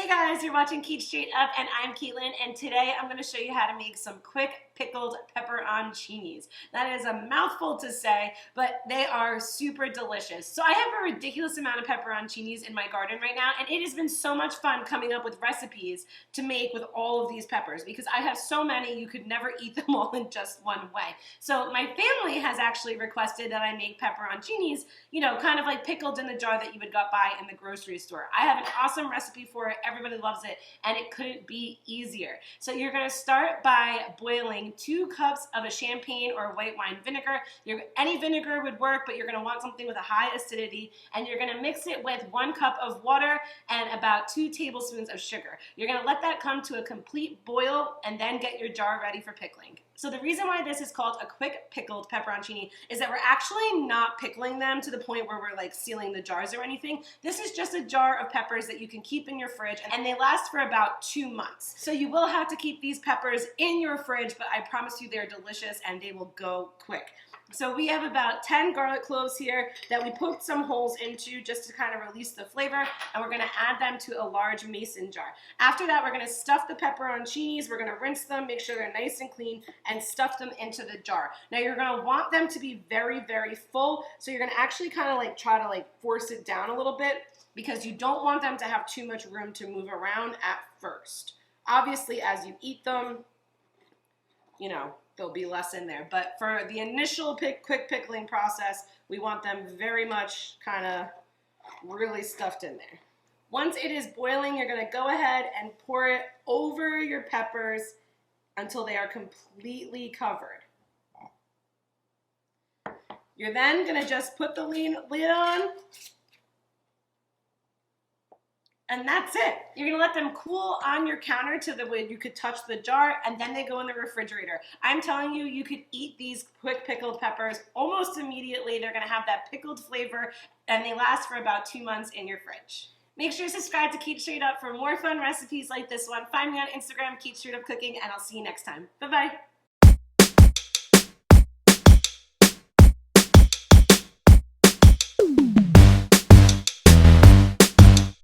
Hey guys, you're watching Cait Straight Up, and I'm Caitlin, and today I'm going to show you how to make some quick pickled pepperoncinis. That is a mouthful to say, but they are super delicious. So I have a ridiculous amount of pepperoncinis in my garden right now, and it has been so much fun coming up with recipes to make with all of these peppers because I have so many you could never eat them all in just one way. So my family has actually requested that I make pepperoncinis, you know, kind of like pickled in the jar that you would buy in the grocery store. I have an awesome recipe for it. Everybody loves it, and it couldn't be easier. So you're going to start by boiling 2 cups of a champagne or white wine vinegar. Any vinegar would work, but you're going to want something with a high acidity, and you're going to mix it with 1 cup of water and about 2 tablespoons of sugar. You're going to let that come to a complete boil and then get your jar ready for pickling. So the reason why this is called a quick pickled pepperoncini is that we're actually not pickling them to the point where we're like sealing the jars or anything. This is just a jar of peppers that you can keep in your fridge, and they last for about 2 months. So you will have to keep these peppers in your fridge, but I promise you they're delicious and they will go quick. So we have about 10 garlic cloves here that we poked some holes into just to kind of release the flavor, and we're going to add them to a large mason jar. After that, we're going to stuff the pepperoncinis. We're going to rinse them, make sure they're nice and clean, and stuff them into the jar. Now you're going to want them to be very, very full, so you're going to actually kind of like try to like force it down a little bit because you don't want them to have too much room to move around at first. Obviously, as you eat them, you know, there'll be less in there. But for the initial quick pickling process, we want them very much kind of really stuffed in there. Once it is boiling, you're going to go ahead and pour it over your peppers until they are completely covered. You're then going to just put the lid on, and that's it. You're going to let them cool on your counter to the way you could touch the jar, and then they go in the refrigerator. I'm telling you, you could eat these quick pickled peppers almost immediately. They're going to have that pickled flavor, and they last for about 2 months in your fridge. Make sure to subscribe to Cait Straight Up for more fun recipes like this one. Find me on Instagram, Cait Straight Up Cooking, and I'll see you next time. Bye-bye.